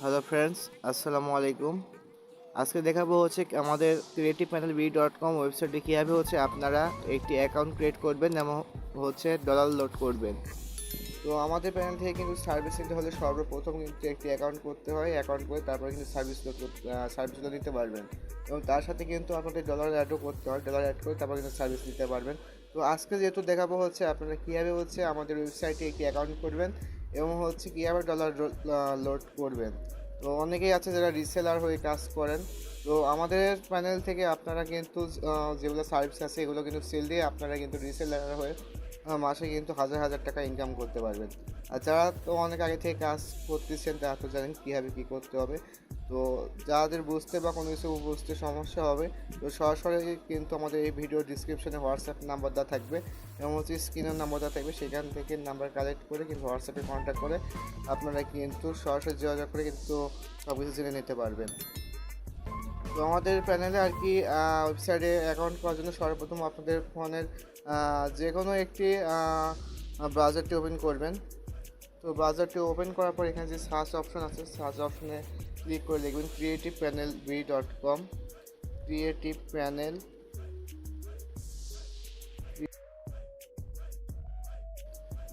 Hello friends, আসসালামু আলাইকুম। আজকে দেখাবো হচ্ছে আমাদের creativepanelb.com ওয়েবসাইটে কীভাবে হচ্ছে আপনারা একটি অ্যাকাউন্ট ক্রিয়েট করবেন এবং হচ্ছে ডলার লোড করবেন। তো আমাদের প্যানেল থেকে কিন্তু সার্ভিস নিতে হলে সর্বপ্রথম কিন্তু একটি অ্যাকাউন্ট করতে হয়। অ্যাকাউন্ট করে তারপরে কিন্তু সার্ভিসগুলো নিতে পারবেন এবং তার সাথে কিন্তু আপনাদের ডলার অ্যাডও করতে হয়। ডলার অ্যাড করে তারপর কিন্তু সার্ভিস নিতে পারবেন। তো আজকে যেহেতু দেখাবো হচ্ছে আপনারা কীভাবে হচ্ছে আমাদের ওয়েবসাইটে একটি অ্যাকাউন্ট করবেন এবং হচ্ছে কীভাবে ডলার লোড করবেন। তো অনেকেই আছে যারা রিসেলার হয়ে কাজ করেন। তো আমাদের প্যানেল থেকে আপনারা কিন্তু যেগুলো সার্ভিস আছে এগুলো কিন্তু সেল দিয়ে আপনারা কিন্তু রিসেলার হয়ে মাসে কিন্তু হাজার হাজার টাকা ইনকাম করতে পারবেন। আর যারা তো অনেক আগে থেকে কাজ করতেছেন তারা তো জানেন কীভাবে কী করতে হবে। তো যাদের বুঝতে বা কোনো কিছু বুঝতে সমস্যা হবে তো সরাসরি কিন্তু আমাদের এই ভিডিও ডিসক্রিপশনে হোয়াটসঅ্যাপ নাম্বার দেওয়া থাকবে এবং হচ্ছে স্ক্রিনের নাম্বার দেওয়া থাকবে, সেখান থেকে নাম্বার কালেক্ট করে কিন্তু হোয়াটসঅ্যাপে কন্ট্যাক্ট করে আপনারা কিন্তু সরাসরি যোগাযোগ করে কিন্তু সব কিছু জেনে নিতে পারবেন। তো আমাদের প্যানেলে আর কি ওয়েবসাইটে অ্যাকাউন্ট করার জন্য সর্বপ্রথম আপনাদের ফোনের যে কোনো একটি ব্রাউজারটি ওপেন করবেন। তো ব্রাউজারটি ওপেন করার পর এখানে যে সার্চ অপশন আছে সার্চ অপশনে ক্লিক করে লিখবেন creativepanelb.com। ক্রিয়েটিভ প্যানেল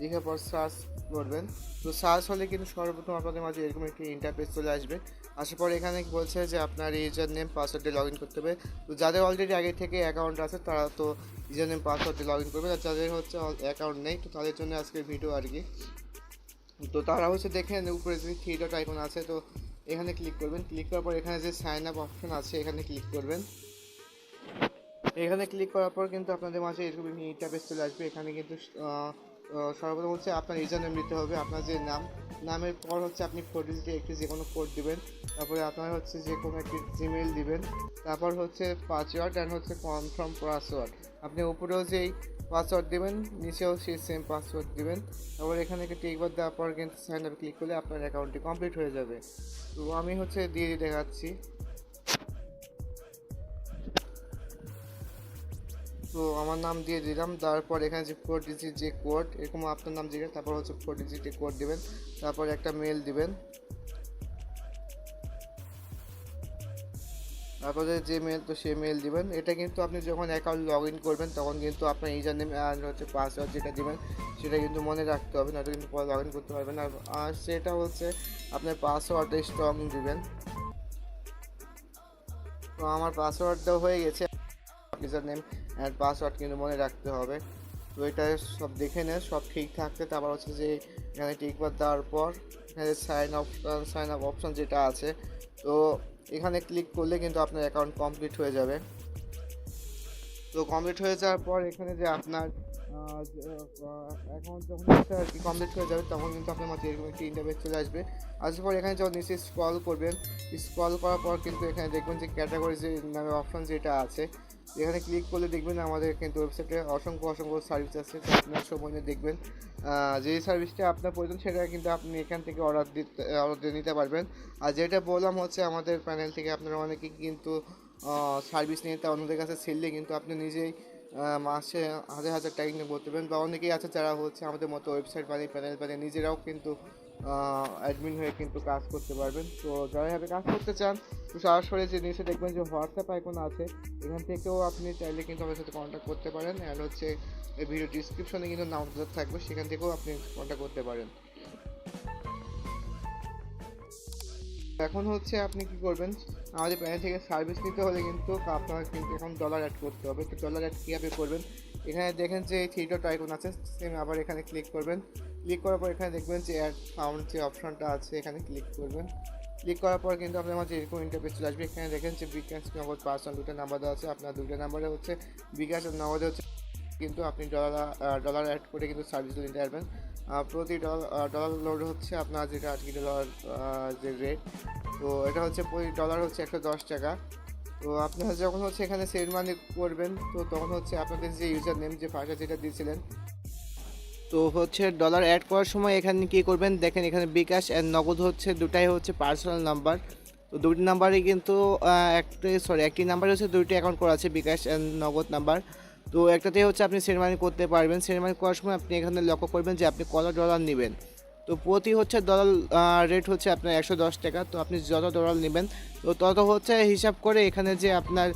লিখার পর সার্চ করবেন। তো সার্চ হলে কিন্তু সর্বপ্রথম আপনাদের মাঝে এরকম একটি ইন্টারফেস চলে আসবে। আসার পর এখানে বলছে যে আপনার ইউজার নেম পাসওয়ার্ড দিয়ে লগ ইন করতে হবে। তো যাদের অলরেডি আগে থেকে অ্যাকাউন্ট আছে তারা তো ইউজার নেম পাসওয়ার্ড দিয়ে লগ ইন করবে, আর যাদের হচ্ছে অ্যাকাউন্ট নেই তো তাদের জন্য আজকের ভিডিও আর কি। তো তারা হচ্ছে দেখেন উপরে যে থ্রি ডট আইকন আছে তো এখানে ক্লিক করবেন। ক্লিক করার পর এখানে যে সাইন আপ অপশন আছে এখানে ক্লিক করবেন। এখানে ক্লিক করার পর কিন্তু আপনাদের মাঝে এরকম ইন্টারফেস চলে আসবে। এখানে কিন্তু সর্বপ্রথম হচ্ছে আপনার ইউজার নেম দিতে হবে, আপনার যে নামের পর হচ্ছে আপনি 4 ডিজিটের একটি যে কোনো কোড দিবেন, তারপরে আপনার হচ্ছে যে কোনো একটি জিমেইল দিবেন, তারপর হচ্ছে পাসওয়ার্ড অ্যান্ড হচ্ছে কনফার্ম পাসওয়ার্ড। আপনি উপরেও যেই পাসওয়ার্ড দেবেন নিচেও সেই সেম পাসওয়ার্ড দিবেন। তারপর এখানে একটি টিকবার দেওয়ার পর কিন্তু সাইন আপ ক্লিক করলে আপনার অ্যাকাউন্টটি কমপ্লিট হয়ে যাবে। তো আমি হচ্ছে দিয়ে দেখাচ্ছি। তো আমার নাম দিয়ে দিলাম, তারপর এখানে যে 4 ডিজিট যে কোড এরকম আপনার নাম জিজ্ঞেস, তারপর হচ্ছে 4 ডিজিটের কোড দিবেন, তারপর একটা মেল দিবেন, তারপরে যে মেল তো সেই মেল দিবেন। এটা কিন্তু আপনি যখন অ্যাকাউন্ট লগ ইন করবেন তখন কিন্তু আপনার ইউজার নেম আর হচ্ছে পাসওয়ার্ড যেটা দিবেন সেটা কিন্তু মনে রাখতে হবে, নয়তো কিন্তু পরে লগ ইন করতে পারবেন। আর সেটা হচ্ছে আপনার পাসওয়ার্ডটা স্ট্রং দিবেন। তো আমার পাসওয়ার্ডটাও হয়ে গেছে, ইউজার নেম অ্যান্ড পাসওয়ার্ড কিন্তু মনে রাখতে হবে। তো এটা সব দেখে নেন, সব ঠিক থাকতে তারপর হচ্ছে যে এখানে টিকবার দেওয়ার পর এখানে সাইন আপ অপশন যেটা আছে তো এখানে ক্লিক করলে কিন্তু আপনার অ্যাকাউন্ট কমপ্লিট হয়ে যাবে। তো কমপ্লিট হয়ে যাওয়ার পর এখানে যে আপনার অ্যাকাউন্ট যখন আর কি কমপ্লিট হয়ে যাবে তখন কিন্তু আপনার মাঝে এরকম একটি ইন্টারফেস চলে আসবে। আসার পর এখানে যখন নিচে স্ক্রল করবেন, স্ক্রল করার পর কিন্তু এখানে দেখবেন যে ক্যাটাগরি যে নামে অপশন যেটা আছে এখানে ক্লিক করলে দেখবেন আমাদের কিন্তু ওয়েবসাইটে অসংখ্য সার্ভিস আছে। তো আপনার সময় নিয়ে দেখবেন যেই সার্ভিসটা আপনার প্রয়োজন সেটা কিন্তু আপনি এখান থেকে অর্ডার দিয়ে নিতে পারবেন। আর যেটা বললাম হচ্ছে আমাদের প্যানেল থেকে আপনারা অনেকেই কিন্তু সার্ভিস নিয়ে তা অন্যদের কাছে সেললে কিন্তু আপনি নিজেই মাসে হাজার হাজার টাকা ইনকাম করতে পারেন। বা অনেকেই আছে যারা হচ্ছে আমাদের মতো ওয়েবসাইট বানিয়ে প্যানেল বানিয়ে নিজেরাও কিন্তু অ্যাডমিন হয়ে কিন্তু কাজ করতে পারবেন। তো যারা এভাবে কাজ করতে চান তো সরাসরি যে নিচে দেখবেন যে হোয়াটসঅ্যাপ আইকন আছে এখান থেকেও আপনি চাইলে কিন্তু আমাদের সাথে কন্ট্যাক্ট করতে পারেন। অ্যান্ড হচ্ছে এই ভিডিও ডিসক্রিপশনে কিন্তু নাম্বার থাকবে, সেখান থেকেও আপনি কন্ট্যাক্ট করতে পারেন। এখন হচ্ছে আপনি কি করবেন, আমাদের প্যানেল থেকে সার্ভিস নিতে হলে কিন্তু আপনার কিন্তু এখন ডলার অ্যাড করতে হবে। তো ডলার অ্যাড কীভাবে করবেন, এখানে দেখেন যে থ্রি ডট আইকন আছে সেম আবার এখানে ক্লিক করবেন। ক্লিক করার পর এখানে দেখবেন যে অ্যাড ফাউন্ড যে অপশনটা আছে এখানে ক্লিক করবেন। ক্লিক করার পর কিন্তু আপনার মাঝে এরকম ইন্টারফেস চলে আসবে। এখানে দেখেন যে বিকাশ নগদ পার্সোনাল দুটো নাম্বার দেওয়া আছে, আপনার দুটো নাম্বারে হচ্ছে বিকাশ আর নগদে হচ্ছে কিন্তু আপনি ডলার অ্যাড করে কিন্তু সার্ভিস নিতে পারবেন। প্রতি ডলার লোড হচ্ছে আপনার যেটা আর কি ডলার যে রেট, তো এটা হচ্ছে প্রতি ডলার হচ্ছে 110 টাকা। তো আপনারা যখন হচ্ছে এখানে সেন্ড মানি করবেন তো তখন হচ্ছে আপনাদের যে ইউজার নেম যে ভাষা যেটা দিয়েছিলেন তো হচ্ছে ডলার অ্যাড করার সময় এখানে কী করবেন দেখেন এখানে বিকাশ অ্যান্ড নগদ হচ্ছে দুটাই হচ্ছে পার্সোনাল নাম্বার। তো দুটি নাম্বারে কিন্তু একটি নাম্বারে হচ্ছে দুইটি অ্যাকাউন্ট করা আছে বিকাশ অ্যান্ড নগদ নাম্বার। তো একটাতে হচ্ছে আপনি সেন্ড মানি করতে পারবেন। সেন্ড মানি করার সময় আপনি এখানে লক্ষ্য করবেন যে আপনি কত ডলার নেবেন। তো প্রতি হচ্ছে ডলার রেট হচ্ছে আপনার 110 টাকা। তো আপনি যত ডলার নেবেন তো তত হচ্ছে হিসাব করে এখানে যে আপনার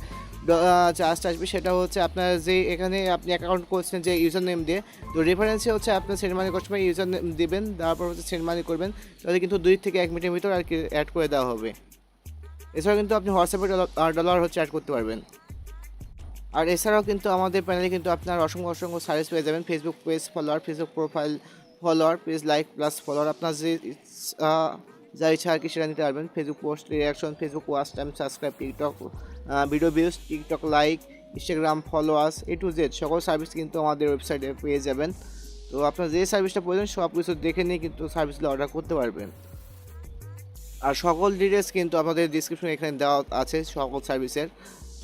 চার্জটা আসবে সেটা হচ্ছে আপনার যে এখানে আপনি অ্যাকাউন্ট করছেন যে ইউজার নেম দিয়ে, তো রেফারেন্সে হচ্ছে আপনার সেন্ড মানি করার সময় ইউজার নেম দিবেন, তারপর হচ্ছে সেন্ড মানি করবেন, তাহলে কিন্তু 2 থেকে 1 মিনিটের ভিতর আর কি অ্যাড করে দেওয়া হবে। এছাড়াও কিন্তু আপনি হোয়াটসঅ্যাপে ডলার হচ্ছে অ্যাড করতে পারবেন। আর এছাড়াও কিন্তু আমাদের প্যানেলে কিন্তু আপনার অসংখ্য অসংখ্য সার্ভিস পেয়ে যাবেন, Facebook page follower, Facebook profile follower, page like plus follower, আপনার যে যা ইচ্ছা আর কি সেটা নিতে পারবেন। Facebook post reaction, Facebook watch time, subscribe, TikTok video views, TikTok like, Instagram followers, A to Z সকল সার্ভিস কিন্তু আমাদের ওয়েবসাইটে পেয়ে যাবেন। তো আপনার যে সার্ভিসটা প্রয়োজন সব কিছু দেখে নিয়ে কিন্তু সার্ভিসগুলো অর্ডার করতে পারবেন। আর সকল ডিটেলস কিন্তু আমাদের ডিসক্রিপশনে এখানে দেওয়া আছে সকল সার্ভিসের।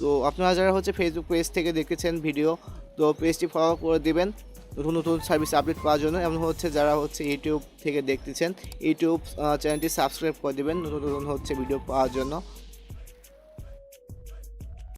তো আপনারা যারা হচ্ছে ফেসবুক পেজ থেকে দেখেছেন ভিডিও, তো পেজটি ফলো করে দিবেন নতুন নতুন সার্ভিস আপডেট পাওয়ার জন্য। এমন হচ্ছে যারা হচ্ছে ইউটিউব থেকে দেখতেছেন, ইউটিউব চ্যানেলটি সাবস্ক্রাইব করে দেবেন নতুন নতুন হচ্ছে ভিডিও পাওয়ার জন্য।